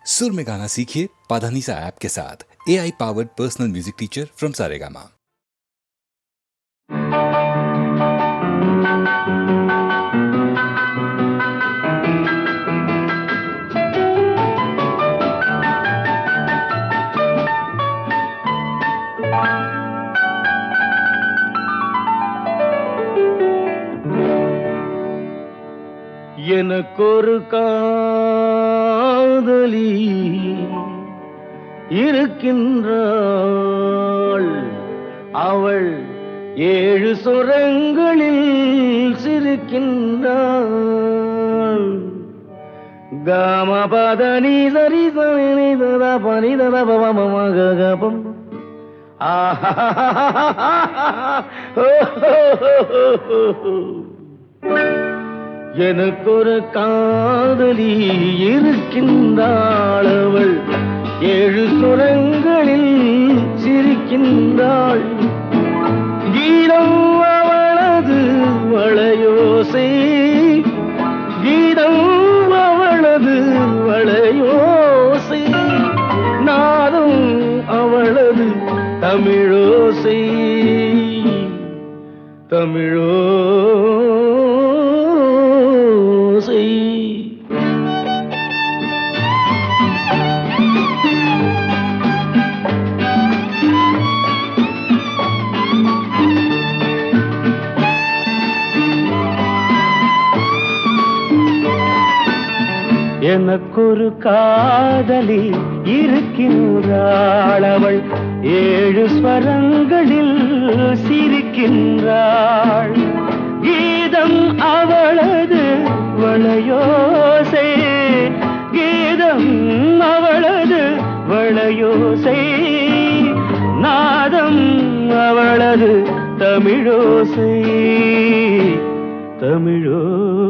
सुर में गाना सीखिए पाधानीसा ऐप के साथ। AI powered personal music teacher from Saregama. எனக்கொரு காதலி இருக்கின்றாள், அவள் 7 சுரங்களில் சிரிக்கின்றாள். காமபதனி சரி சனி தத பனி தத பவமகபம் எனக்கொரு காதலி இருக்கின்றாள், அவள் 7 சுரங்களில் சிரிக்கின்றாள். கீதம் அவளது வளையோசை, கீதம் அவளது வளையோசை, நாதம் அவளது தமிழோசை, தமிழோசை. எனக்கொரு காதலி இருக்கின்றாள், அவள் 7 ஸ்வரங்களில் சிரிக்கின்றாள். கீதம் அவளது வளையோசை, கீதம் அவளது வளையோசை, நாதம் அவளது தமிழோசை, தமிழோசை.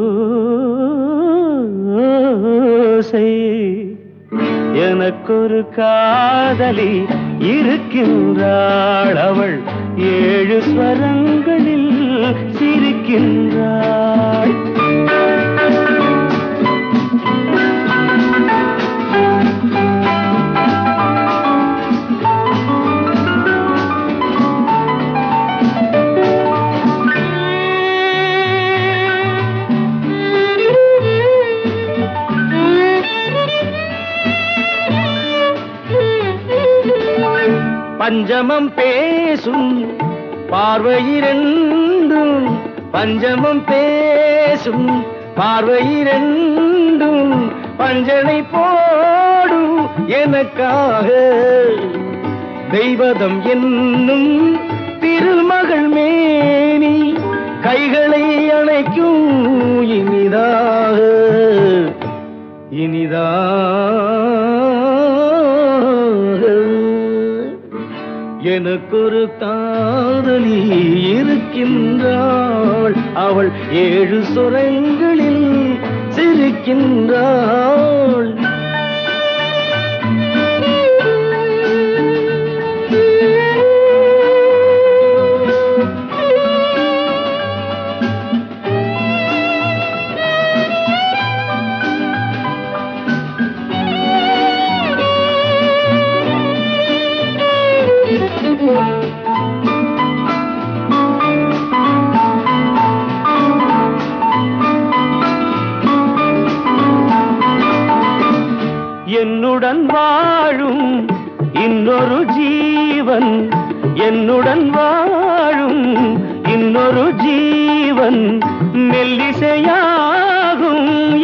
எனக்கொரு காதலி இருக்கின்றாள், அவள் 7 ஸ்வரங்களில் சிரிக்கின்றாள். பஞ்சமம் பேசும் பார்வையிரண்டும், பஞ்சமம் பேசும் பார்வையிரண்டும் பஞ்சனை போடும் எனக்காக. தெய்வதம் என்னும் திருமகள் மேனி கைகளை அணைக்கும் இனிதாக, இனிதாக. எனக்கொரு காதலி இருக்கின்றாள், அவள் 7 சுரங்களில் சிரிக்கின்றாள். என்னுடன் வாழும் இன்னொரு ஜீவன், என்னுடன் வாழும் இன்னொரு ஜீவன், மெல்லிசையாகும்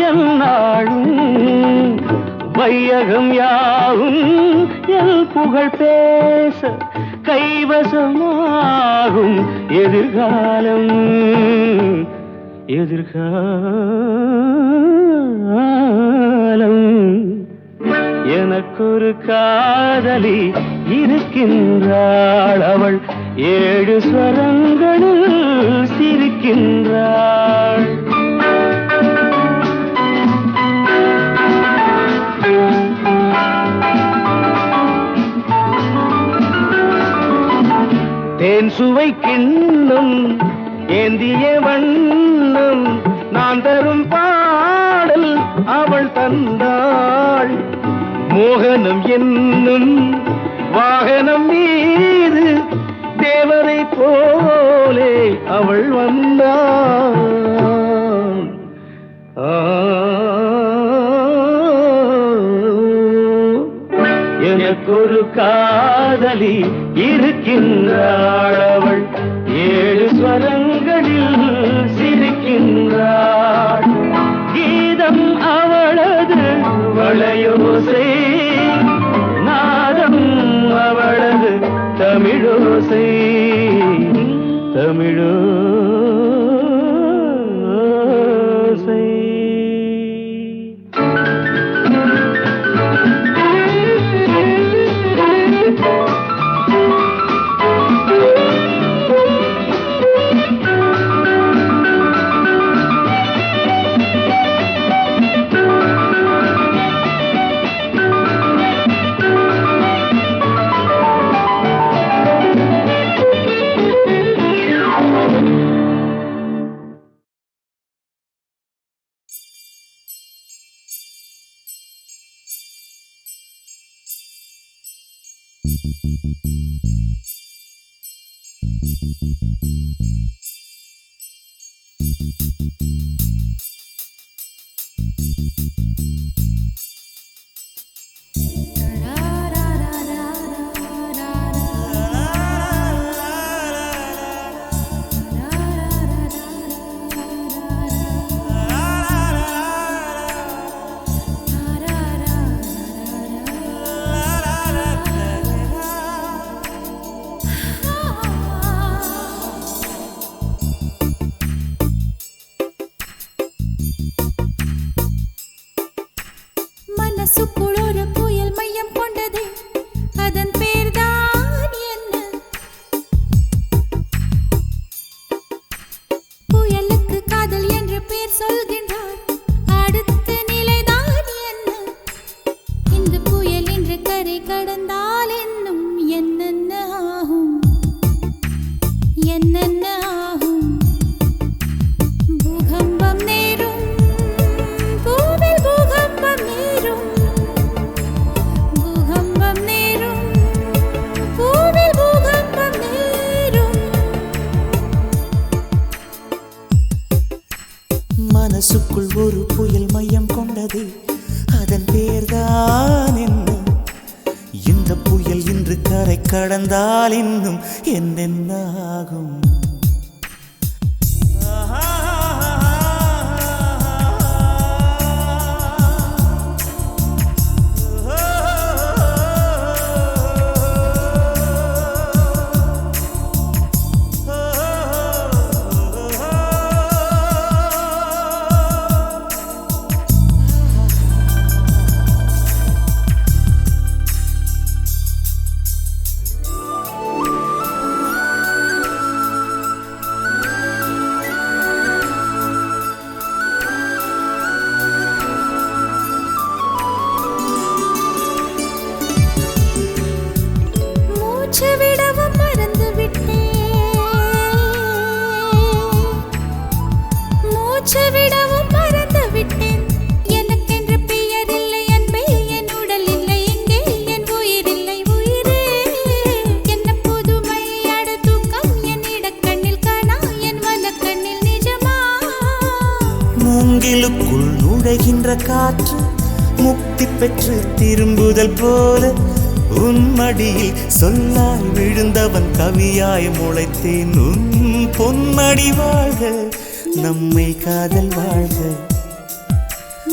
என்னாலும், வையகம் யாவும் என் புகழ் பேச கைவசமாகும் எதிர்காலம், எதிர்காலம். எனக்கொரு காதலி இருக்கின்றாள், அவள் 7 ஸ்வரங்களில் சிரிக்கின்றாள். தேன் சுவை கிண்ணம் ஏந்திய வண்ணம் நான் தரும் பாடல் அவள் தந்தாள். மோகனம் என்னும் வாகனம் மீது தேவரை போலே அவள் வந்தாள். எனக்கொரு காதலி இருக்கின்றாள், அவள் 7 ஸ்வரங்களில் சிரிக்கின்றாள். கீதம் அவளது வளையோசை, நாதம் அவளது தமிழோசை, தமிழோசை. மனசுக்குள் ஒரு புயல் மையம் கொண்டது, அதன் பேர்தான் என்ன? புயலுக்கு காதல் என்று பேர் சொல்கின்றார், அடுத்த நிலைதான் என்ன? இந்த புயல் என்று கரை கடந்தால் என்னும் என்னென்ன ஆகும், என்னென்ன ஆகும்? பூகம்பம் நேரும், பூவில் பூகம்பம் நேரும், பூகம்பம் நேரும், பூவில் பூகம்பம் நேரும். மனசுக்குள் ஒரு புயல் மையம் கொண்டது, அதன் பேர்தான் என்ன? இந்த புயல் இன்று கரை கடந்தால் இன்னும் என்னென்ன ஆகும்? மூச்சு விடவும் மறந்து விட்டேன், மூச்சு விடவும் மறந்து விட்டேன். எனக்கென்று பெயர் இல்லை அன்பே, என் உடல் இல்லை இங்கே, என் உயிர் இல்லை உயிரே. என்ன புதுமை அட தூக்கம், என் இடக்கண்ணில் காணா, என் வலக்கண்ணில் நிஜமா? மூங்கிலுக்குள் நுழைகின்ற காற்று முக்தி பெற்று திரும்புதல் போல, உன் மடியில் சொல்லாய் விழுந்தவன் கவியாய் முளைத்தேன். உன் பொன்மடி வாழ்க, நம்மை காதல் வாழ்க,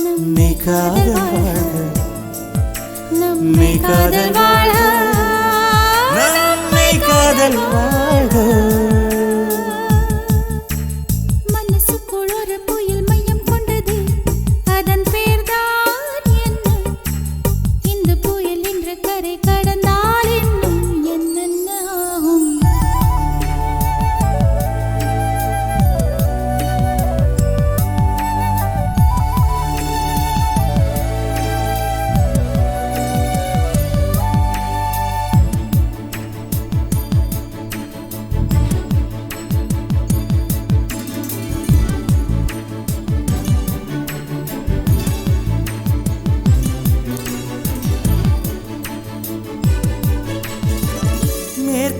நம்மை காதல் வாழ்க, நம்மை காதல் வாழ, நம்மை காதல் வாழ்க. மனசுக்குள் ஒரு புயல் மையம் கொண்டது, அதன் பேர்தான் என்ன? இந்த புயல் என்ற கரை கடந்தால் இன்னும் என்னென்ன ஆகும்?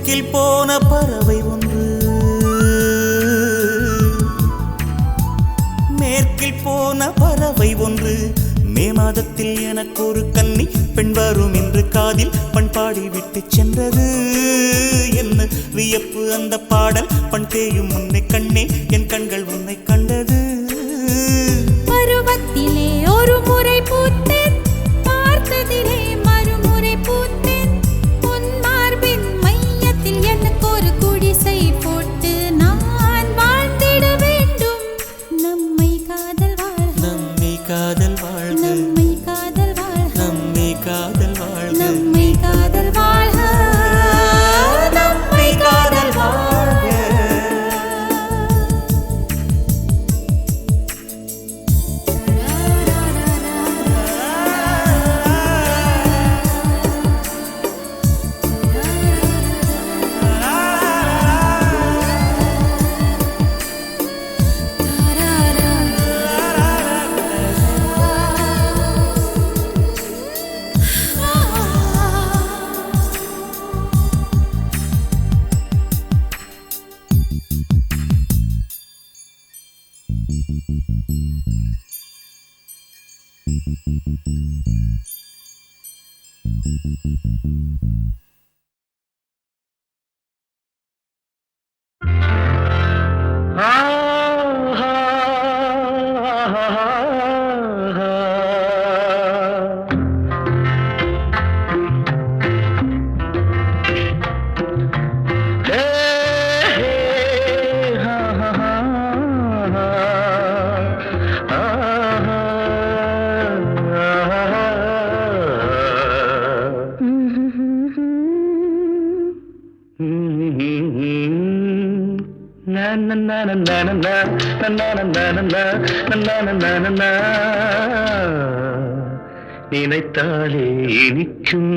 மேற்கில் போன பறவை ஒன்று, மேற்கில் போன பறவை ஒன்று, மே மாதத்தில் எனக்கு ஒரு கன்னி பெண் வரும் என்று காதில் பண்பாடி விட்டு சென்றது. என்ன வியப்பு அந்த பாடல், பண் தேயும் உன்னை கண்ணே, என் கண்கள் உன்னை கண்டது. பருவத்திலே ஒரு முறை பூத்தேன், பார்த்ததிலே மறுமுறை பூத்தேன். உன் மார்பின் மையத்தில் எனக்கு ஒரு குடிசை போட்டு நான் வாழ்ந்திட வேண்டும். நம்மை காதல் வாழ்க, நம்மை காதல் வாழ்க, நம்மை காதல் வாழ்க, நம்மை காதல் வாழ்க, நம்மை காதல் வாழ்க, நம்மை காதல் வாழ்க. நினைத்தாலே இனிக்கும்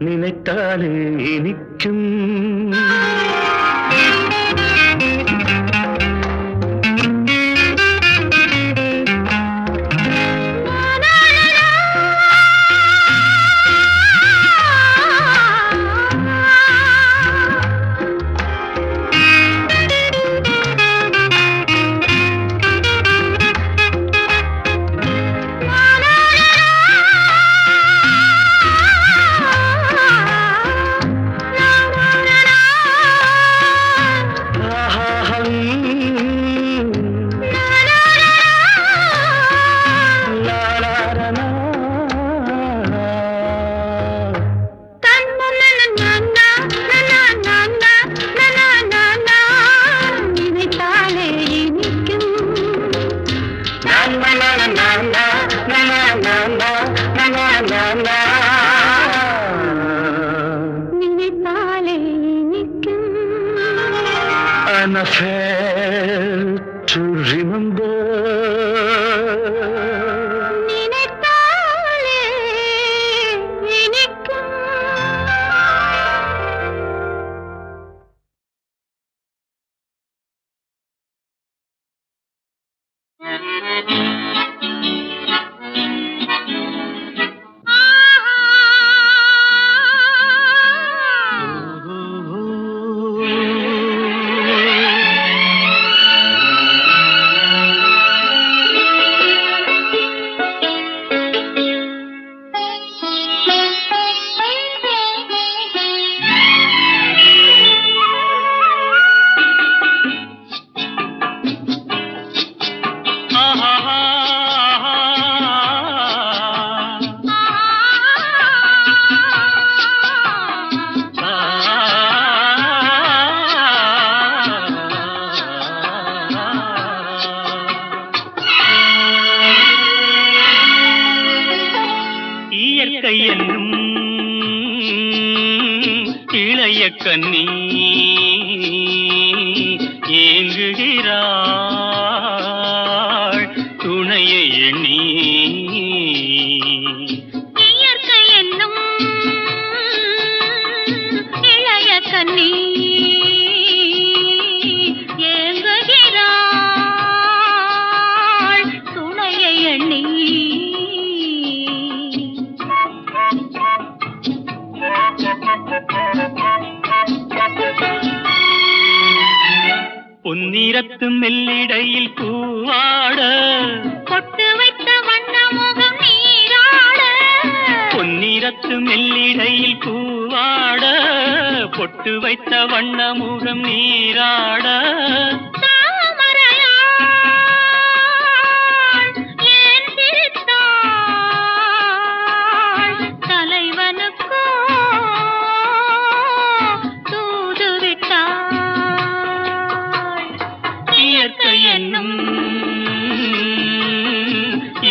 நினைத்தாலே இனிக்கும் நினைத்தாலே இனிக்கும் na na na na na na na na na na இயற்கை என்னும் இளைய கன்னி ஏங்குகிறாள் துணையை எண்ணி. இயற்கை என்னும் இளைய கன்னி ஏங்குகிறாள் துணையை எண்ணி. பொன்னிறத்து மெல்லிடையில் பூவாட பொட்டு வைத்த வண்ண முகம் நீராட. பொன்னிறத்து மெல்லிடையில் பூவாட பொட்டு வைத்த வண்ண முகம் நீராட. தாமரையாள் ஏன் சிரித்தாள் தலைவனுக்கோ தூது விட்டாள். இயற்கை என்னும்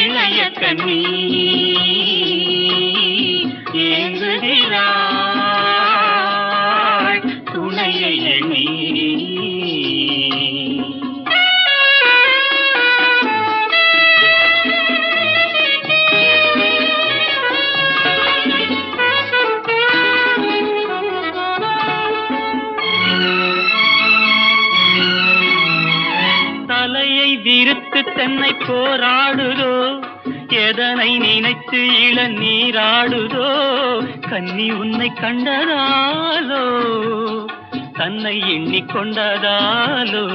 இளைய கன்னி ஏங்குகிறாள் துணையை எண்ணி. தலையை விரித்து தென்னை போராடுதோ எதனை நினைத்து இளநீராடுதோ. கன்னி உன்னை கண்டதாலோ தன்னை எண்ணிக்கொண்டதாலோ.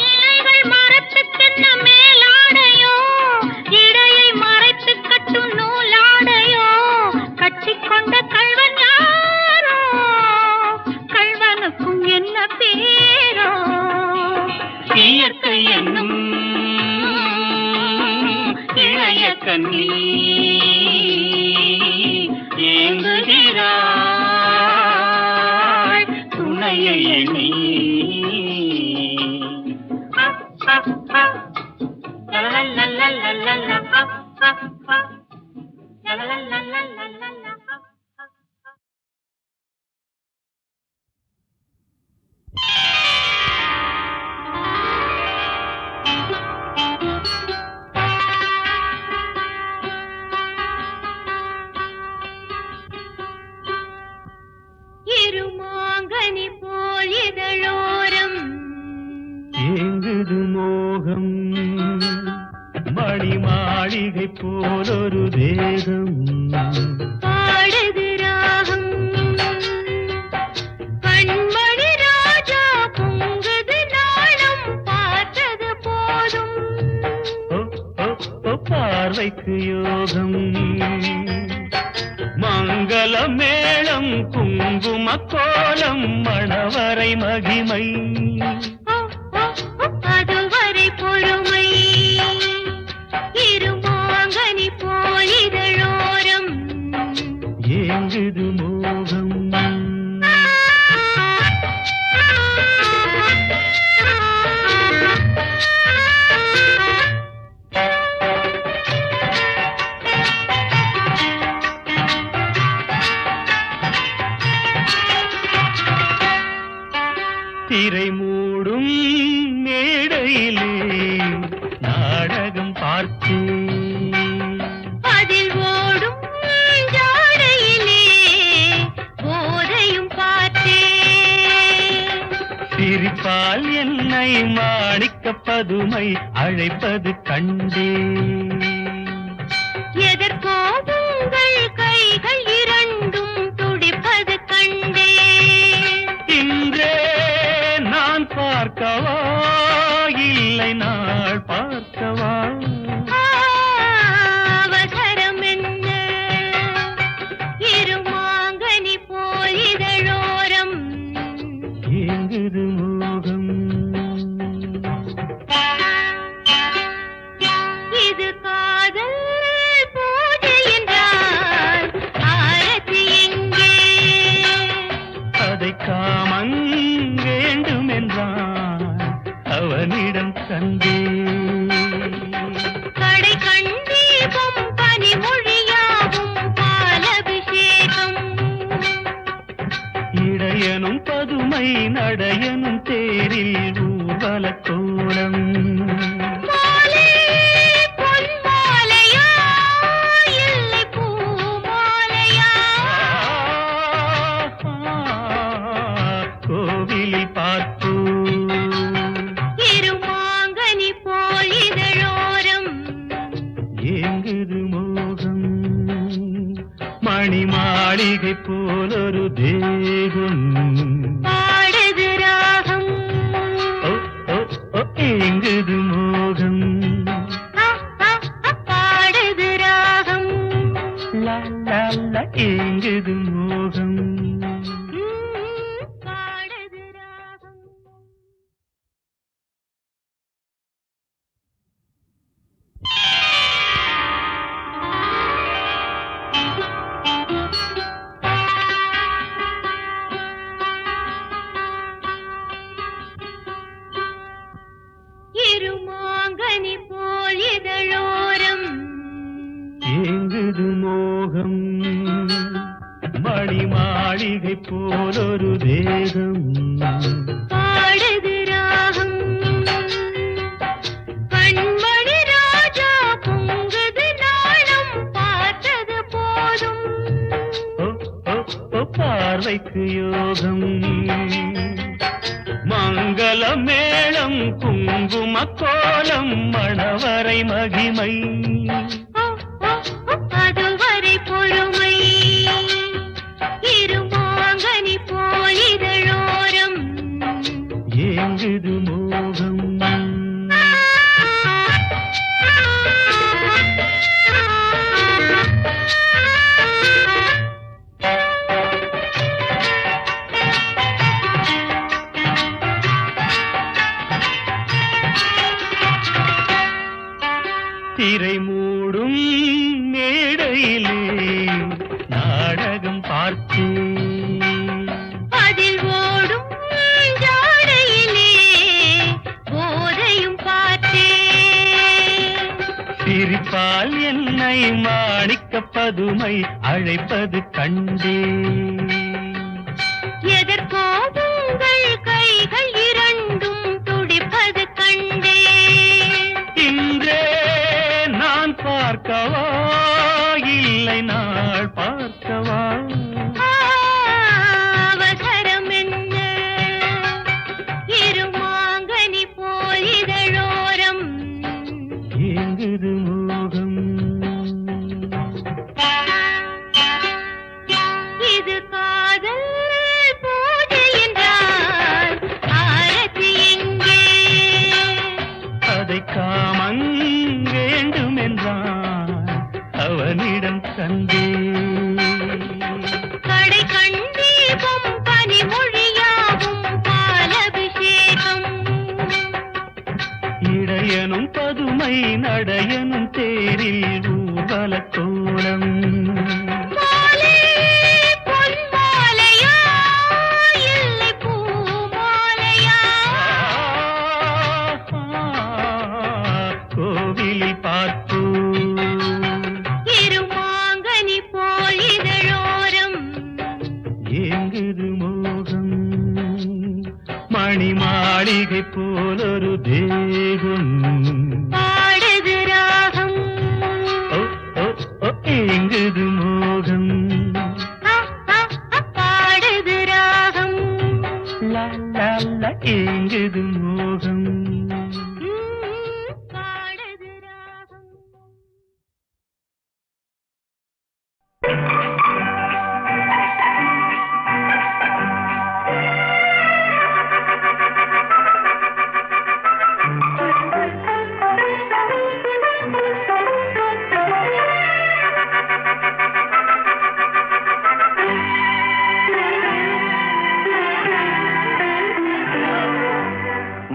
இலைகள் மரத்துக்கென்ன மேலாடையோ இடையை மறைத்து கட்டும் நூலாடையோ. கட்டிக்கொண்ட கள்வன் யாரோ கள்வனுக்கும் என்ன பேரோ. இயற்கை என்னும் இளைய கன்னி ஏங்குகிறாள் துணையை எண்ணி. இருமாங்கனி போல் இதழோரம் ஏங்குது மோகம் மணி மாளிகை போலொரு தேகம். பாடுது ராகம் கண்மணி ராஜா பொங்குது நாளும் பார்த்தது போதும். பார்வைக்கு யோகம் மங்கள மேளம் குங்கும கோலம் மணவரை மகிமை. அதுவரை பொறுமை இருமாங்கனி போல் இதழோரம் ஏங்குது மோகம். திரை மூடும் மேடையிலே நாடகம் பார்த்தேன். அதில் ஓடும் ஜாடையிலே போதையும் பார்த்தேன். சிரிப்பால் என்னை மாணிக்க பதுமை அழைப்பது கண்டேன். எதற்கோ உங்கள் கைகள் இரண்டும் துடிப்பது கண்டேன். இன்றே நான் பார்க்கவா இல்லை நாள் பார்க்கவா. அவசரம் என்ன இருமாங்கனி போல் இதழோரம் ஏங்குது மோகம். இது காதல் பூஜை என்றால் ஆரத்தி எங்கே. அதை காமன் வேண்டும் என்றான் அவனிடம் கண்டேன். இருமாங்கனி போல் இதழோரம் ஏங்குது மோகம் மணி மாளிகை போலொரு தேகம் பாடுது ராகம் கண்மணி ராஜா பொங்குது நாளும் பார்த்தது போதும் ஓ, ஓ, ஓ, பார்வைக்கு யோகம் மங்கள மேளம் குங்கும கோலம் மணவரை மகிமை அதுவரை பொறுமை இருமாங்கனி போல் இதழோரம் ஏங்குது மோகம் திரை மூடும் மேடையிலே நாடகம் பார்த்தேன் அதில் ஓடும் ஜாடையிலே போதையும் பார்த்தேன் சிரிப்பால் என்னை மாணிக்க பதுமை அழைப்பது கண்டேன் எதற்கோ உங்கள் கைகள் இரண்டும் துடிப்பது கண்டேன் இன்றே நான் பார்க்கவா இல்லை நாள் பார்க்கவா அவசரம் என்ன இருமாங்கனி போல் இதழோரம் ஏங்குது மோகம் இது காதல் பூஜை என்றால் ஆரத்தி எங்கே அதை காமன் வேண்டும் என்றான் அவனிடம் தந்தே கடை கண்டீபம் பனிமொழியாகும் பாலபிஷேகம் இடையனும் பதுமை நடையனும் தேரில் ஊர்வல கோலம் மாலை பொன்மாலையா இல்லை பூமாலையா கோவிலில் பார்ப்போ இருமாங்கனி போல் இதழோரம் ஏங்குது மோகம் மணி மாளிகை போலொரு தேகம் பாடுது ராகம் ஓ, ஓ, ஓ, ஏங்குது மோகம் பாடுது ராகம் லா லா லா ஏங்குது மோகம் பாடுது ராகம்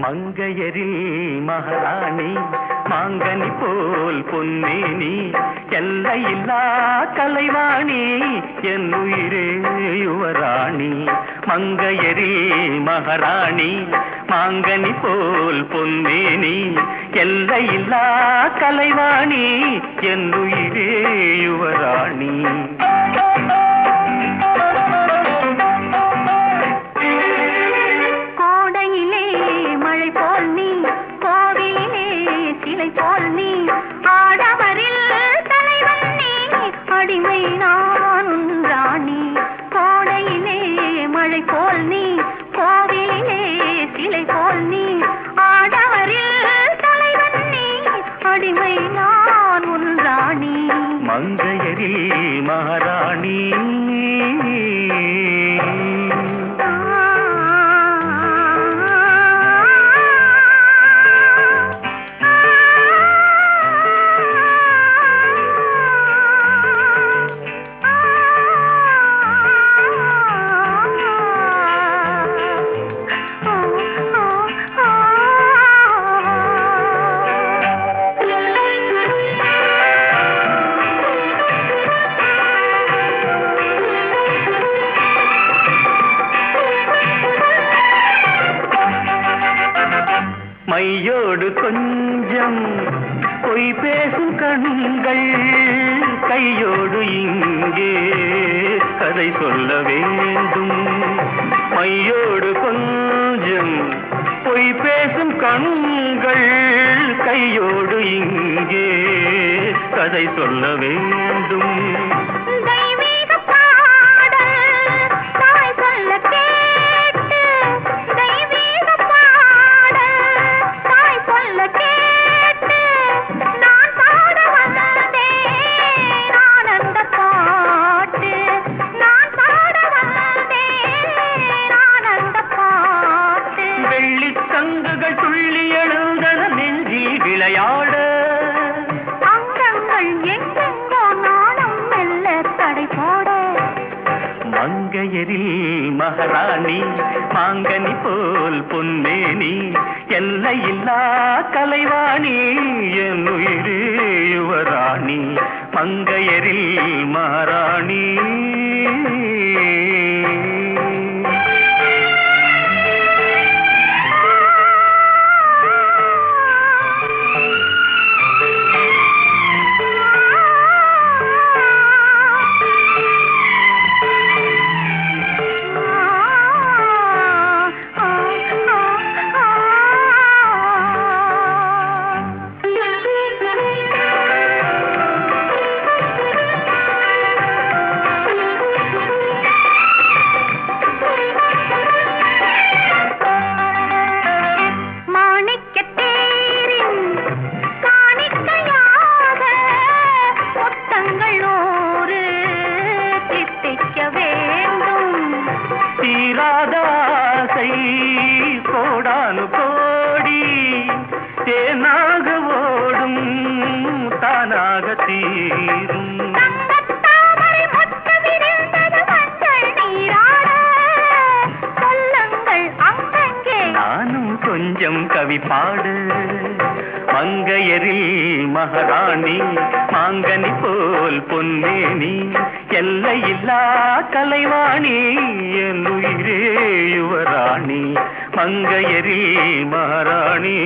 மங்கையரில் மகாராணி மாங்கனி போல் பொன்னேனி எல்லையில்லா கலைவாணி என் உயிரே யுவராணி மங்கையரில் மகாராணி மாங்கனி போல் பொன்னேனி எல்லையில்லா கலைவாணி என் உயிரே யுவராணி கோடையிலே மழை போல் நீ கோவிலிலே சிலை போல் நீ ஆடவரில் தலைவன் நீ அடிமை நான் ராணி கோடையிலே மழை போல் நீ கோவிலிலே சிலை போல் நீ ஆடவரில் தலைவன் நீ அடிமை நான் ராணி மங்கையரில் மகாராணி மையோடு கொஞ்சம் பொய் பேசும் கண்கள் கையோடு இங்கே கதை சொல்ல வேண்டும். மையோடு கொஞ்சம் பொய் பேசும் கண்கள் கையோடு இங்கே கதை சொல்ல வேண்டும். மங்கையரில் மகாராணி மாங்கனி போல் பொன்னேனி எல்லையில்லா கலைவாணி என் உயிரே யுவராணி மங்கையரில் மகாராணி. கோடானு கோடி தேனாக ஓடும் தானாக தீரும். நானும் கொஞ்சம் கவி பாடு. மங்கையரில் மகாராணி மாங்கனி போல் பொன்னேனி எல்லையில்லா கலைவாணி என் உயிரே யுவராணி மங்கையரில் மகாராணி.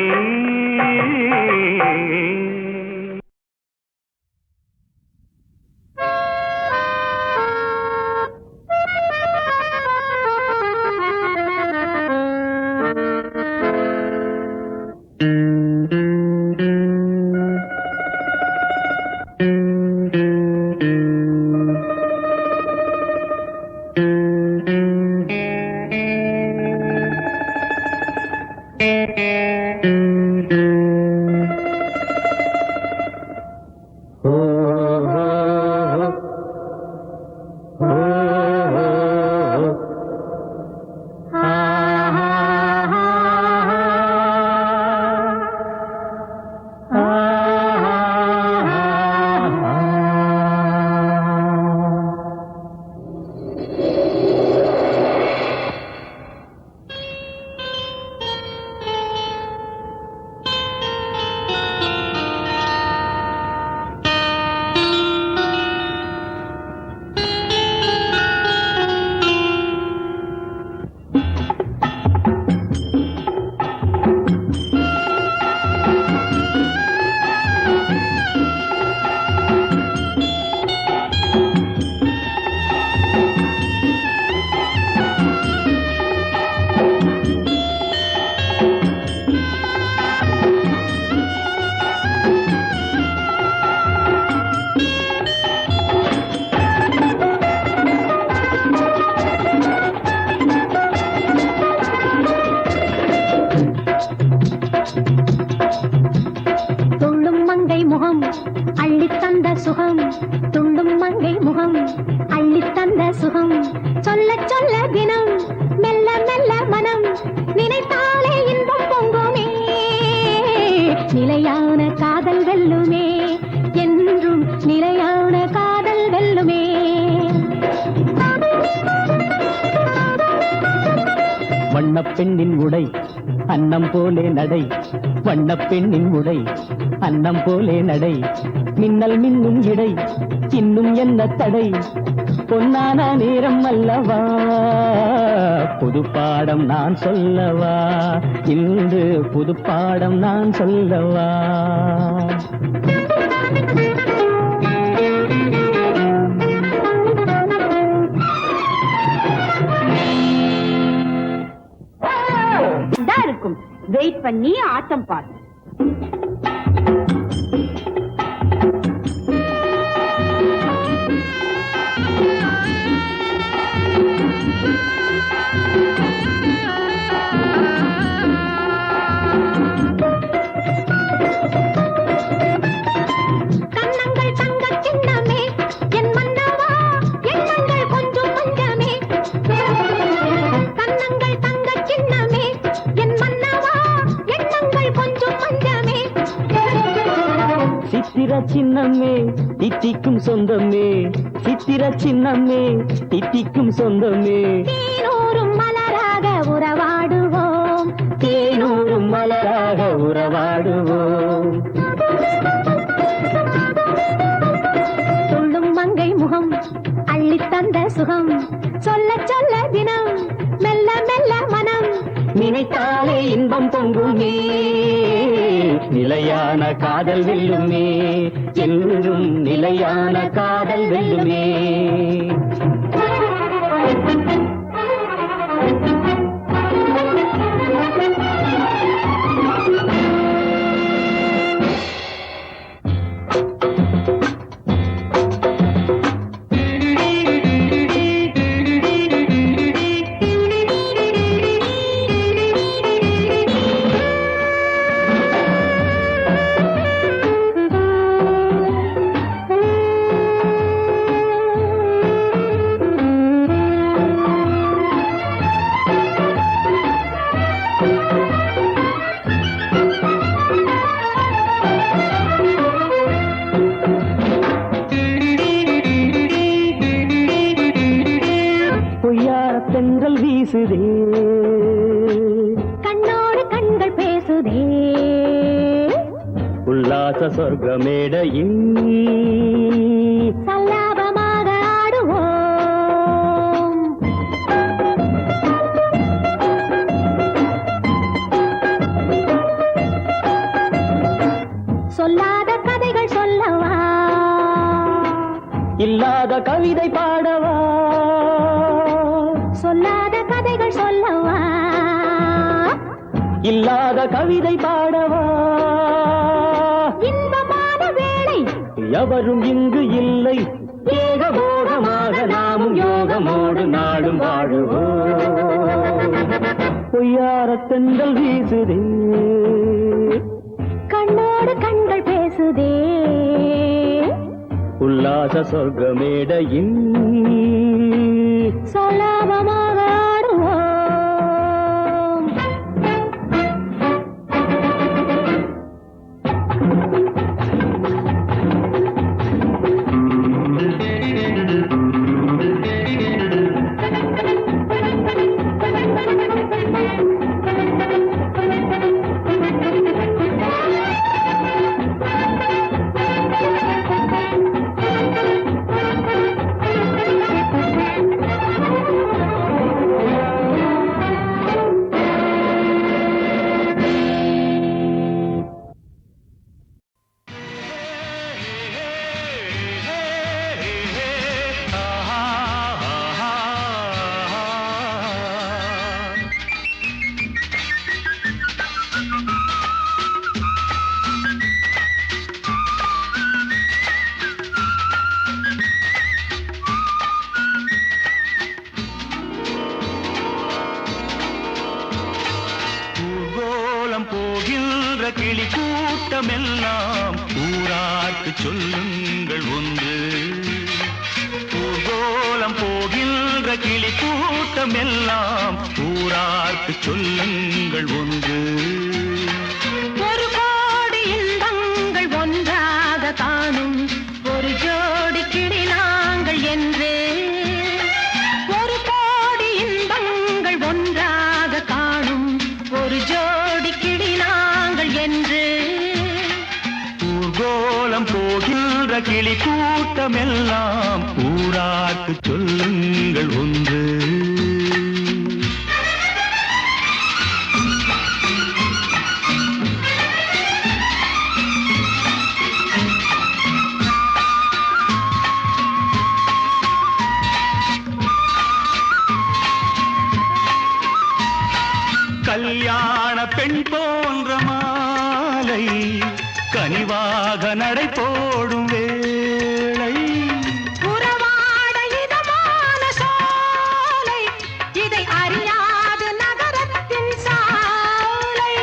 சுகம் துள்ளும் மங்கை முகம் அள்ளி தந்த சுகம் சொல்ல சொல்ல தினம் மெல்ல மெல்ல மனம் நினைத்தாலே இன்பம் பொங்குமே நிலையான காதல் வெல்லுமே என்றும் நிலையான காதல் வெல்லுமே வண்ணப் பெண்ணின் உடை அன்னம் போலே நடை வண்ணப் பெண்ணின் உடை அன்னம் போலே நடை மின்னல் மின்னும் இடை இன்னும் என்ன தடை பொன்னான நேரம் அல்லவா புது பாடம் நான் சொல்லவா இன்று புது பாடம் நான் சொல்லவா இருக்கும் வெயிட் பண்ணி ஆட்டம் பாரு. கண்ணங்கள் தங்க கிண்ணமே என் மன்னவா எண்ணங்கள் கொஞ்சம் கொஞ்சமே கண்ணங்கள் தங்க கிண்ணமே என் மன்னவா எண்ணங்கள் கொஞ்சம் கொஞ்சமே சித்திர சின்னமே தித்திக்கும் சொந்தமே சித்திர சின்னமே தித்திக்கும் சொந்தமே தேனூரும் மலராக உறவாடுவோம் தேனூரும் மலராக உறவாடுவோம் துள்ளும் மங்கை முகம் அள்ளி தந்த சுகம் சொல்ல சொல்ல தினம் மெல்ல மெல்ல மனம் நினைத்தாலே இன்பம் பொங்குமே நிலையான காதல் வெல்லுமே என்றும் நிலையான காதல் வெல்லுமே தென்றல் வீசுதே கண்ணோடு கண்கள் பேசுதே உல்லாச சொர்க்க மேடையில் சல்லாபமாக ஆடுவோம் சொல்லாத கதைகள் சொல்லவா இல்லாத கவிதை பாடவா சொல்லாத கதைகள் சொல்லவா இல்லாத கவிதை பாடவா இன்பமான வேளை எவரும் இங்கு இல்லை ஏகபோகமாக நாமும் யோகமோடு நாடும் வாழுவோம் பொய்யார தென்றல் வீசுதே கண்ணோடு கண்கள் பேசுதே உல்லாச சொர்க்க மேடையில் சலாபமாக ஆடுவோம் போகின்ற கிளி கூட்டமெல்லாம் ஊரார்க்கு சொல்லுங்கள் ஒன்று ஊர்கோலம் போகின்ற கிளி கூட்டமெல்லாம் ஊரார்க்கு சொல்லுங்கள் ஒன்று ஒரு கோடி இன்பங்கள் ஒன்றாக காணும் ஒரு ஜோடி கிளி நாங்கள் என்று ஒரு கோடி இன்பங்கள் ஒன்றாக காணும் ஒரு ஜோடி கிளி கூட்டமெல்லாம் ஊரார்க்கு சொல்லுங்கள் ஒன்று. கல்யாண பெண் போன்ற மாலை கனிவாக நடை போடும் வேளை, உறவாட இதமான சோலை, இதை அறியாத நகரத்தின் சாலை.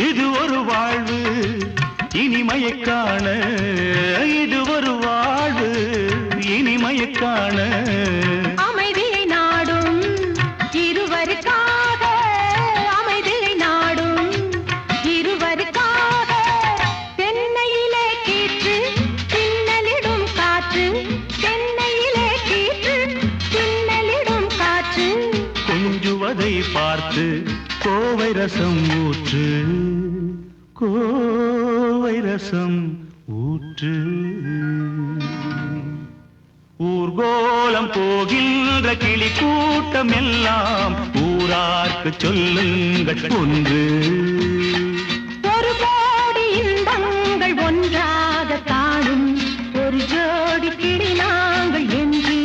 இது ஒரு வாழ்வு இனிமையை காண, இது ஒரு வாழ்வு இனிமையை காண. அமைதியை நாடும் இருவருக்காக, அமைதியை நாடும் இருவருக்காக. தென்னையிலே கீற்று பின்னலிடும் காற்று, தென்னையிலே கீற்று பின்னலிடும் காற்று. கொஞ்சுவதை பார்த்து கோவை ரசம் ஊற்று, கோவை ரசம் ஊற்று. ஊர்கோலம் போகின்ற கிளி கூட்டம் எல்லாம் ஊரார்க்கு சொல்லுங்கள் ஒன்று. ஒரு கோடி இன்பங்கள் ஒன்றாக காணும் ஒரு ஜோடி கிளி நாங்கள் என்று.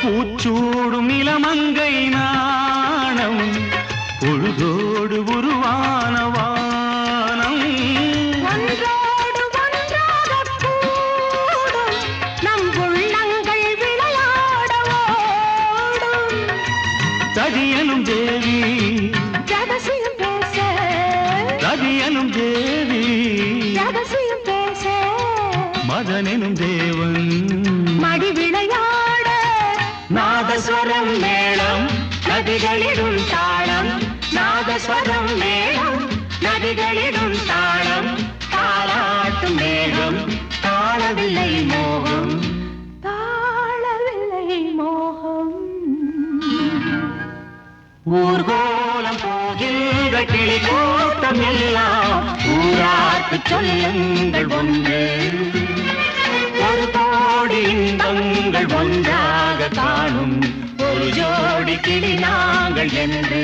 பூச்சூடும் இளமங்கை நாணம் பொழுதோடு உருவான வானம். ஒன்றோடு ஒன்றாக கூடும் நம் உள்ளங்கள் விளையாட ஓடும். ததியனும் தேவி ரகசியம் பேச, ததியனும் தேவி ரகசியம் பேச. மதனெனும் தேவன் மடி விளையாட நாதஸ்வரம் மேளம் நதிகளிடும் தாளம், நாதஸ்வரம் மேளம் நதிகளிடும் தாளம். தாளாட்டும் மேகம் தாளவில்லை மோகம், தாழவில்லை மோகம். ஊர்கோலம் போகின்ற கிளி கூட்டம் எல்லாம் ஊரார்க்கு சொல்லுங்கள் ஒன்று. ஒரு கோடி இன்பங்கள் ஒன்றாக காணும் ஒரு ஜோடி கிளி நாங்கள் என்று.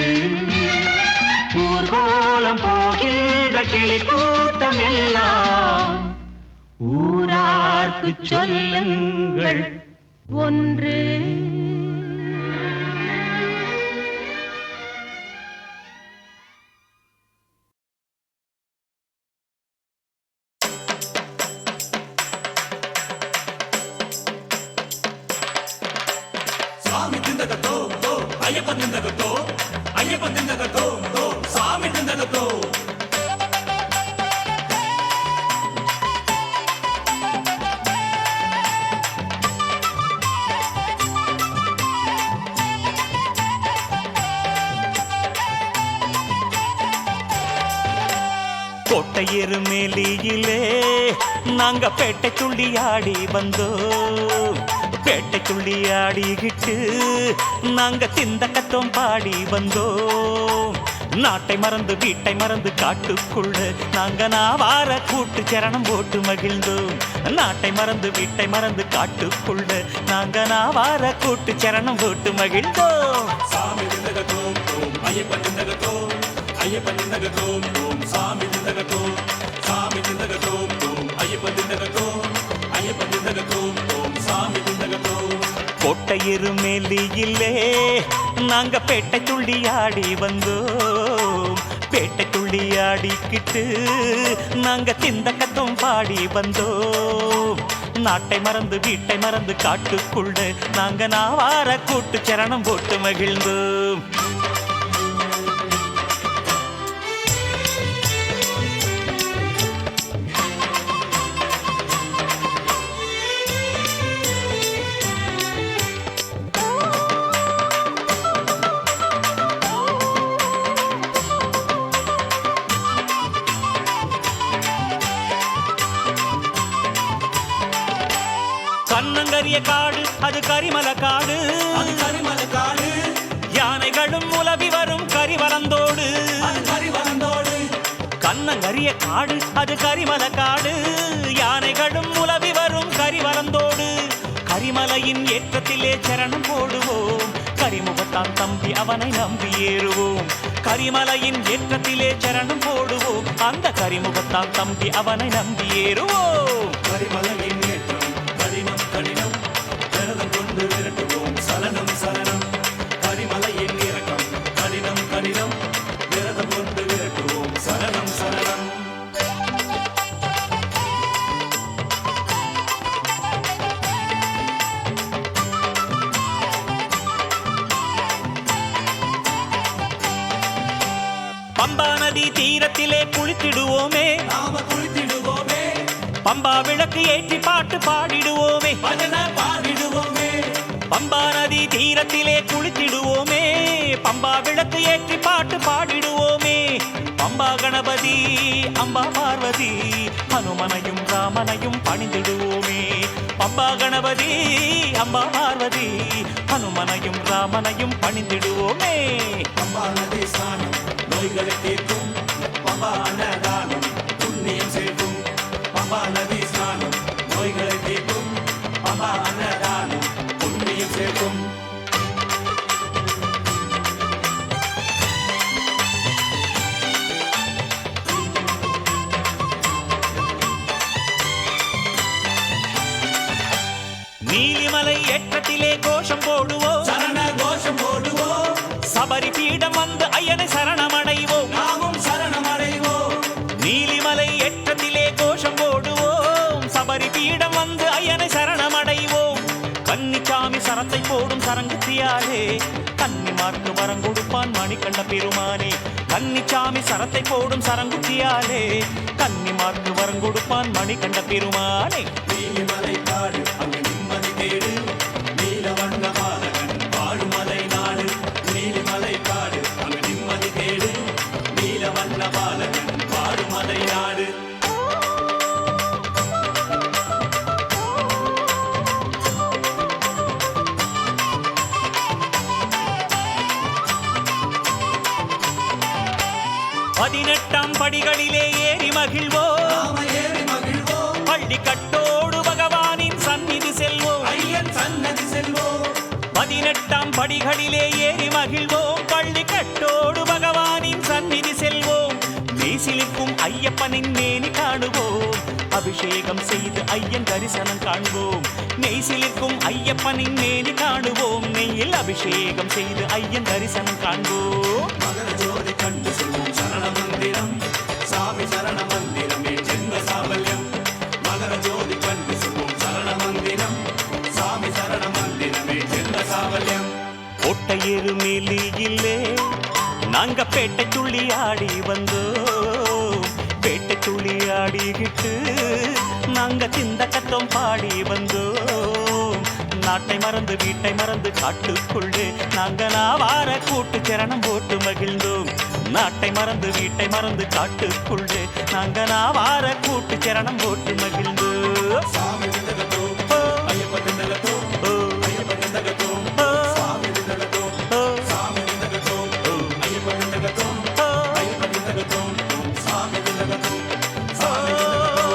ஊர்கோலம் போகின்ற கிளி கூட்டம் எல்லாம் ஊரார்க்கு சொல்லுங்கள் ஒன்று. கோட்டையெரு மேலியிலே நாங்க பேட்டை துள்ளி ஆடி வந்தோம். பேட்டை துள்ளி ஆடிக்கிட்டு நாங்க திந்தக்கத்தோம் பாடி வந்தோம். நாட்டை மறந்து வீட்டை மறந்து காட்டுக்குள்ள நாங்க நாவார கூட்டு சரணம் போட்டு மகிழ்ந்தோம். நாட்டை மறந்து வீட்டை மறந்து காட்டுக்குள்ள நாங்க நாவார கூட்டு சரணம் போட்டு மகிழ்ந்தோம். சாமி திந்தகத்தோம் ஓம் ஐயப்பன் திந்தகத்தோம், ஐயப்பன் திந்தகத்தோம் ஓம் சாமி திந்தகத்தோம், சாமி திந்தகத்தோம் ஓம் ஐயப்பன் திந்தகத்தோம், ஐயப்பன் திந்தகத்தோம் ஓம் சாமி திந்தகத்தோம். கோட்டையெரு மேலியிலே நாங்க பேட்டை துள்ளி ஆடி வந்தோம். பேட்டை துள்ளி ஆடிக்கிட்டு நாங்க திந்தக்கத்தோம் பாடி வந்தோம். நாட்டை மறந்து வீட்டை மறந்து காட்டுக்குள்ள நாங்க நாவார கூட்டு சரணம் போட்டு மகிழ்ந்தோம். கண்ணங்கரிய காடு அது கரிமல காடு, அது கரிமல காடு. யானைகளும் உலவி வரும் கரிவலந்தோடு, அது கரிவலந்தோடு. கண்ணங்கரிய காடு அது கரிமல காடு, யானைகளும் உலவி வரும் கரிவலந்தோடு. கரிமலையின் ஏற்றத்திலே சரணம் போடுவோம், கரிமுகத்தான் தம்பி அவனை நம்பி ஏறுவோம். கரிமலையின் ஏற்றத்திலே சரணம் போடுவோம், அந்த கரிமுகத்தான் தம்பி அவனை நம்பி ஏறுவோம். கரிமலையின் ஏற்றம் கடினம் கடினம், விரதம் கொண்டு விரட்டுவோம் சலனம் சலனம். கரிமலையின் இறக்கம் கடினம் கடினம், விரதம் கொண்டு விரட்டுவோம் சலனம் சலனம். பம்பா நதி தீரத்திலே குளித்திடுவோமே, நாம குளித்திடுவோமே, பம்பா விளக்கு ஏற்றி பாட்டு பாடிடுவோமே. பஜனை பாடிடுவோமே. பம்பா நதி தீரத்திலே குளித்திடுவோமே, பம்பா விளக்கு ஏற்றி பாட்டு பாடிடுவோமே. பம்பா கணபதி அம்பா பார்வதி ஹனுமனையும் ராமனையும் பணிந்திடுவோமே. பம்பா கணபதி அம்பா பார்வதி ஹனுமனையும் ராமனையும் பணிந்திடுவோமே. பம்பா நதி ஸ்நானம் நோய்களை தீர்க்கும், பம்பா அன்னதானம் புண்ணியம் சேர்க்கும். பம்பா நதி ஸ்நானம் நோய்களை தீர்க்கும், பம்பா அன்னதானம் புண்ணியம் சேர்க்கும். நீலிமலை ஏற்றத்திலே கோஷம் போடுவோம், சரண கோஷம் போடுவோம், சபரி பீடம் வந்து ஐயனை சரணமடைவோம். நாமும் சரணமடைவோம். நீலிமலை ஏற்றத்திலே கோஷம் போடுவோம், சபரி பீடம் வந்து ஐயனை சரணமடைவோம். கன்னிச்சாமி சரத்தை போடும் சரங்குத்தியாலே கன்னிமார்க்கு வரம் கொடுப்பான் மணிகண்ட பெருமானே. கன்னிச்சாமி சரத்தை போடும் சரங்குத்தியாலே கன்னிமார்க்கு வரம் கொடுப்பான் மணிகண்ட பெருமானே. நீலிமலை காடு அங்கு நிம்மதி தேடு, நீலவண்ண பாலகன் வாழுமலை நாடு. நீலிமலை காடு அங்கு நிம்மதி தேடு, நீலவண்ண பாலகன் வாழுமலை நாடு. பதினெட்டாம் படிகளிலே ஏறி மகிழ்வோம், நாம ஏறி மகிழ்வோம், பள்ளி கட்டோடு பகவானின் சந்நிதி செல்வோம். ஐயன் சன்னதி செல்வோம். 18ஆம் படிகளிலே ஏறி மகிழ்வோம், பள்ளி கட்டோடு பகவானின் சந்நிதி செல்வோம். மெய்சிலிர்க்கும் ஐயப்பனின் மேனி காணுவோம், அபிஷேகம் செய்து ஐயன் தரிசனம் காண்போம். மெய்சிலிர்க்கும் ஐயப்பனின் மேனி காணுவோம், நெய்யில் அபிஷேகம் செய்து ஐயன் தரிசனம் காண்போம். மகர ஜோதி கண்டு சொல்வோம் சரண மந்திரம், சாமி சரண மந்திரமே ஜென்ம சாபல்யம். மகர ஜோதி கண்டு சொல்வோம் சரண மந்திரம், சாமி சரண மந்திரமே ஜென்ம சாபல்யம். ஒட்டையேறு மேலியிலே நாங்க பேட்டை துள்ளி ஆடி வந்தோம், பேட்டை துள்ளி ஆடிக்கிட்டு நாங்க சிந்த கத்தம் பாடி வந்தோம். நாட்டை மறந்து வீட்டை மறந்து காட்டுக்குள்ளே நாங்க நாவார கூட்டு சரணம் போட்டு மகிழ்ந்தோம். நாட்டை மறந்து வீட்டை மறந்து காட்டுக்குள்ளே நாங்க நாவார கூட்டு சரணம் போட்டு மகிழ்ந்தோம். சாமி விந்தகத்தோ ஐயப்ப விந்தகத்தோ, ஐயப்ப விந்தகத்தோ சாமி விந்தகத்தோ, சாமி விந்தகத்தோ ஐயப்ப விந்தகத்தோ, ஐயப்ப விந்தகத்தோ சாமி விந்தகத்தோ, சாமி விந்தகத்தோ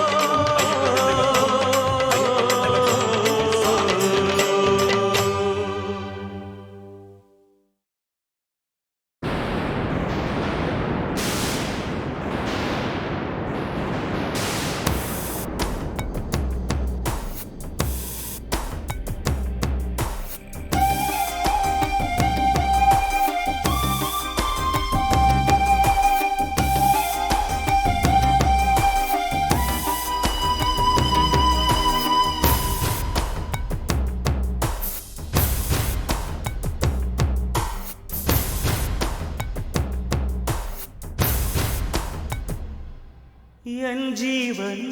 என் ஜீவன்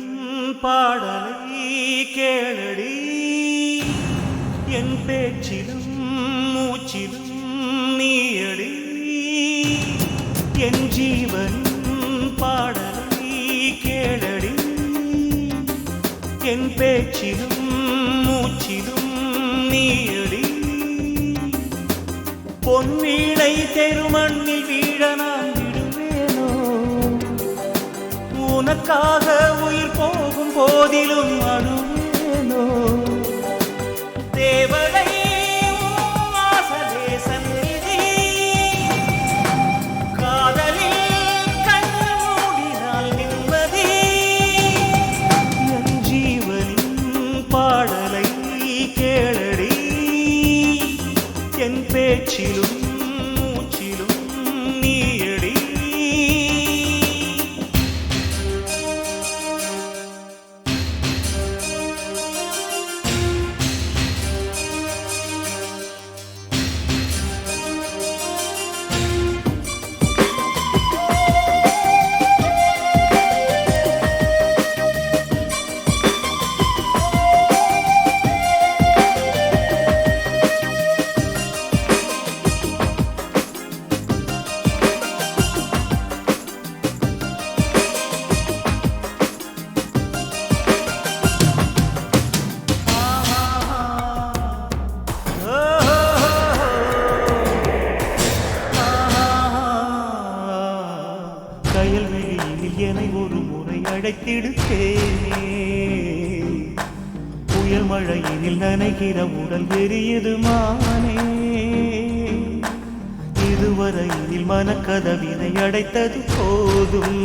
பாடலை கேளடி, என் பேச்சிலும் மூச்சிலும் நீயடி. என் ஜீவன் பாடலை கேளடி, என் பேச்சிலும் மூச்சிலும் நீயடி பொன்வீணை தெருமண்ணில் வீழ நான் விடுவேனோ உனக்காக உயிர் போகும் போதிலும் அழுவேனோ தேவதை வாசலே சந்நிதி காதலில் கண்ணு மூடினால் நிம்மதி என் ஜீவனின் பாடலை கேளடி என் பேச்சிலும் மூச்சிலும் நீயடி கயல்வெளியில் என்னை ஒரு முறை அழைத்திடுத்தேனே புயல் மழையினில் நனைகிற உடல் எரியுது மானே இதுவரையில் மனக்கதவினை அடைத்தது போதும்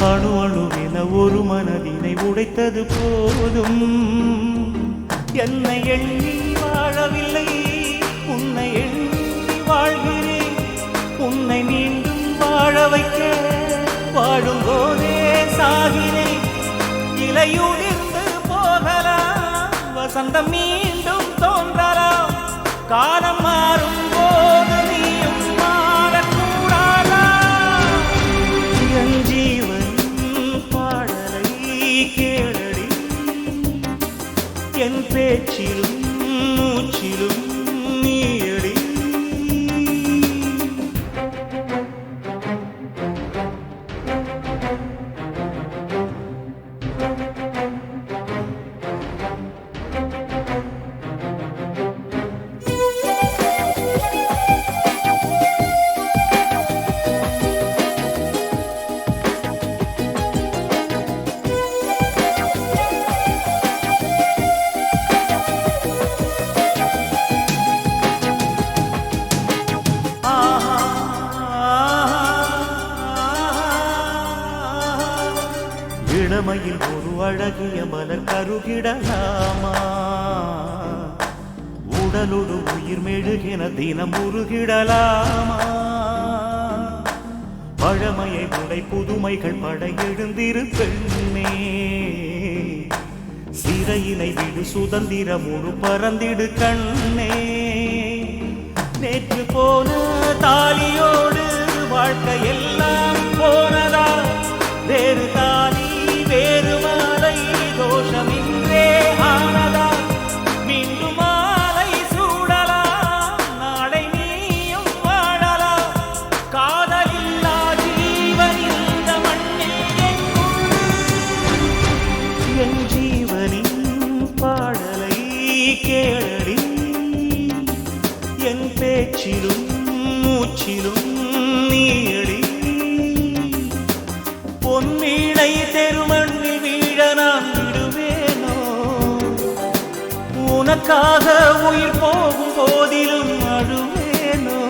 அணு அணுவென ஒரு மனதினை உடைத்தது போதும் என்னை எண்ணி வாழவில்லை உன்னை எண்ணி வாழ்கிறேன் உன்னை மீண்டும் வாழ வைக்க வாழும் போதே சாகிறேன் இலையுதிர்ந்து போகலாம் வசந்தம் மீண்டும் தோன்றலாம் காலம் மாறும் போது நீயும் மாறக்கூடாதா என் ஜீவன் பாடலை கேளடி என் பேச்சிலும் மூச்சிலும் நீயடி இளமையில் ஒரு அழகிய மலர் கருகிடலாமா உடலோடு உயிர் மெழுகின தினம் உருகிடலாமா பழமையை உடை புதுமைகள் படையெழுந்திரு பெண்ணே சிறையினை விடு சுதந்திரம் ஒரு பறந்திடு கண்ணே நேற்று போன தாலியோடு வாழ்க்கையெல்லாம் போனதா வேறு தாலி வேறு மாலை தோஷமின்றே ஆனதா மீண்டும் மாலை சூடலாம் நாளை நீயும் வாழலாம் காதலில்லா ஜீவன் இந்த மண்ணில் என் ஜீவனின் பாடலை கேளடி என் பேச்சிலும் மூச்சிலும் நீயடி பொன்வீணை தெருமண்ணில் வீழ நான் விடுவேனோ உனக்காக உயிர் போகும் போதிலும் அழுவேனோ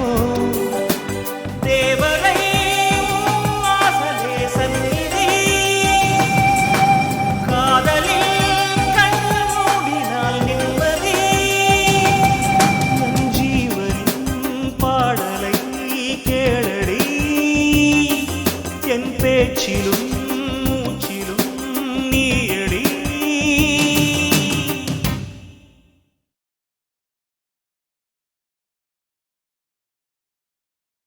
தேவதை வாசலே சந்நிதி காதலில் கண்ணு மூடினால் நிம்மதி என் ஜீவனின் பாடலை கேளடி என் பேச்சிலும்